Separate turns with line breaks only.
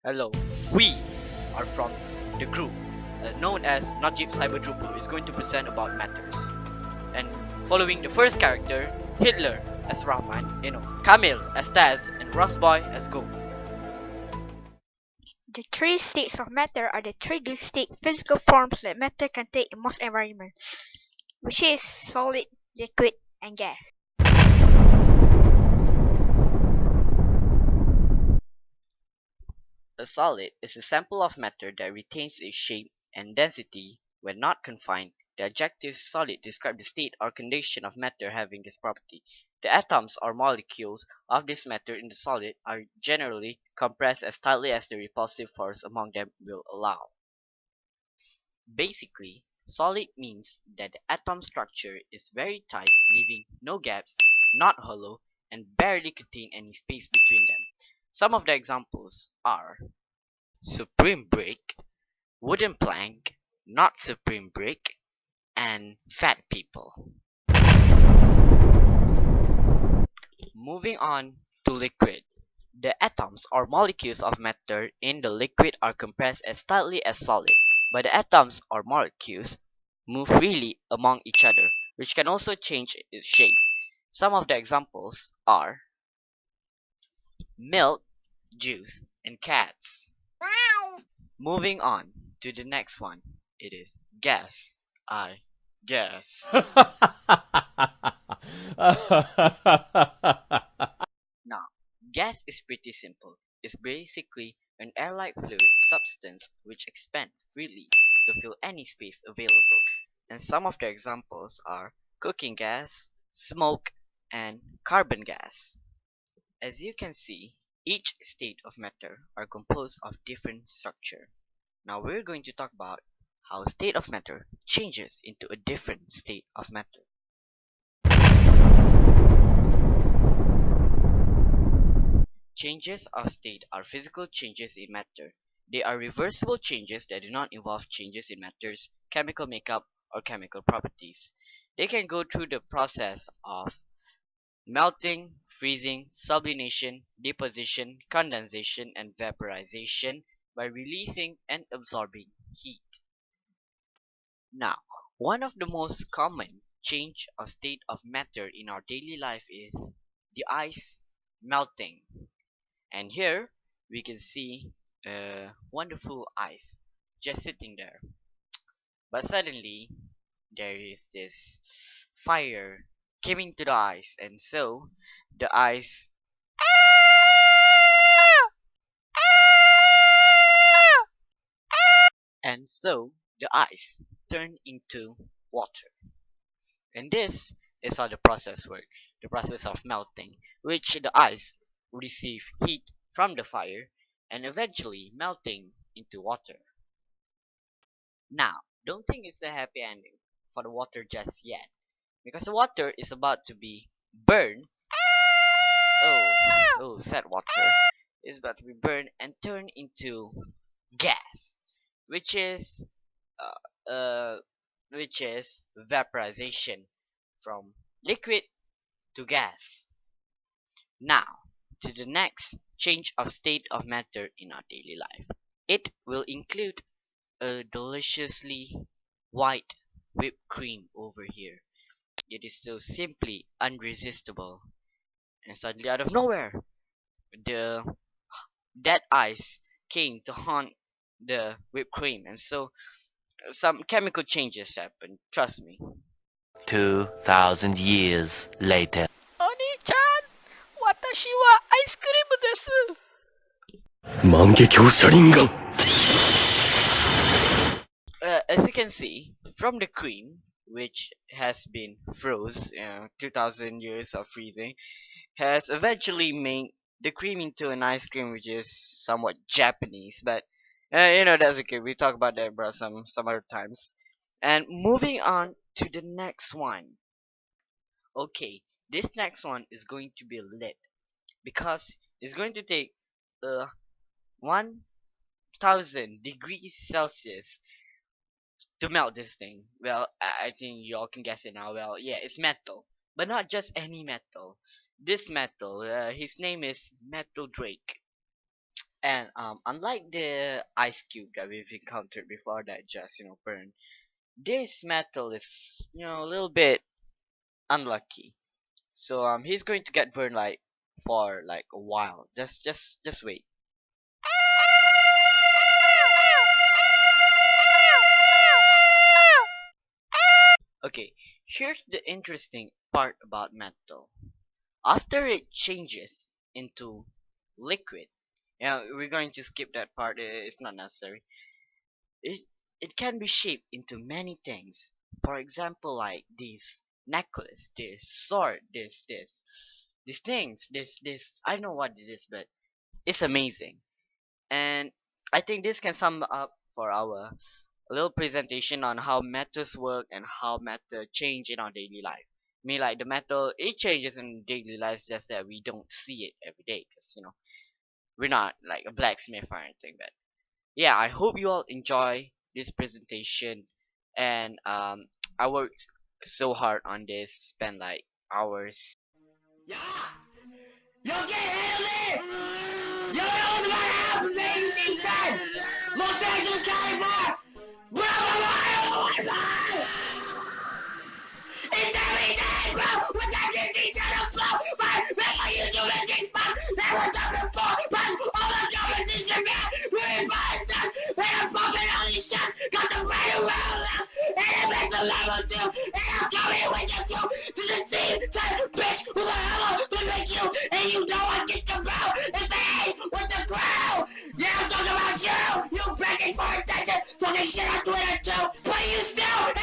Hello, we are from the group known as Najib Cyber Trooper is going to present about matters. And following the first character, Hitler as Rahman, Kamil as Taz, and Rustboy as Go.
The three states of matter are the three distinct physical forms that matter can take in most environments, which is solid, liquid, and gas.
A solid is a sample of matter that retains its shape and density when not confined. The adjective solid describes the state or condition of matter having this property. The atoms or molecules of this matter in the solid are generally compressed as tightly as the repulsive force among them will allow. Basically, solid means that the atom structure is very tight, leaving no gaps, not hollow, and barely contain any space between them. Some of the examples are supreme brick, wooden plank, not supreme brick, and fat people. Moving on to liquid. The atoms or molecules of matter in the liquid are compressed as tightly as solid, but the atoms or molecules move freely among each other, which can also change its shape. Some of the examples are milk, juice, and cats. Moving on to the next one, it is gas. I guess. Now, gas is pretty simple. It's basically an air-like fluid substance which expands freely to fill any space available. And some of the examples are cooking gas, smoke, and carbon gas. As you can see, each state of matter are composed of different structure. Now we're going to talk about how state of matter changes into a different state of matter. Changes of state are physical changes in matter. They are reversible changes that do not involve changes in matter's chemical makeup or chemical properties. They can go through the process of melting, freezing, sublimation, deposition, condensation, and vaporization by releasing and absorbing heat. Now, one of the most common change of state of matter in our daily life is the ice melting. And here we can see a wonderful ice just sitting there. But suddenly there is this fire coming to the ice, and so the ice and so the ice turned into water. And this is how the process works. The process of melting, which the ice receive heat from the fire and eventually melting into water. Now, don't think it's a happy ending for the water just yet, because the water is about to be burned. Sad water is about to be burned and turned into gas, which is uh, uh, which is vaporization from liquid to gas. Now, to the next change of state of matter in our daily life. It will include a deliciously white whipped cream over here. It is so simply unresistible. And suddenly out of nowhere, the that ice came to haunt the whipped cream. And so some chemical changes happened. Trust me.
2,000 years later.
Oni-chan, watashi wa ice cream desu.
万華鏡車輪眼
As you can see from the cream, which has been froze, 2000 years of freezing, has eventually made the cream into an ice cream which is somewhat Japanese. But that's okay. We talk about that, bro, some other times. And moving on to the next one. Okay, this next one is going to be lit because it's going to take 1000 degrees Celsius to melt this thing. Well, I think you all can guess it now. Well, yeah, it's metal, but not just any metal. This metal, his name is Metal Drake. And unlike the ice cube that we've encountered before that just burn, this metal is a little bit unlucky. So he's going to get burned like for like a while. Just wait. Okay, here's the interesting part about metal. After it changes into liquid, we're going to skip that part. It's not necessary. It it can be shaped into many things. For example, like this necklace, this sword, these things, this. I don't know what it is, but it's amazing. And I think this can sum up for our little presentation on how metals work and how metal change in our daily life. I mean, like the metal, it changes in daily life, just that we don't see it every day, because we're not like a blacksmith or anything. But yeah, I hope you all enjoy this presentation, and I worked so hard on this, spent like hours.
Yeah! You can't handle this! You know what's about to happen, baby, T-10! Los Angeles, California! Blah. It's every day, bro! With that Disney Channel flow! My YouTube and G-Spot! Never done before! Press all the competition, man! Really fast dust! And I'm pumping all these shots! Got the right around left! And it makes the level 2! And I'm coming with you too! This is Team 10, bitch! Who the hell to make you? And you know I get the bell! If they ain't with the crowd! Yeah, I'm talking about you! You begging for attention! Talking shit on Twitter too! But you still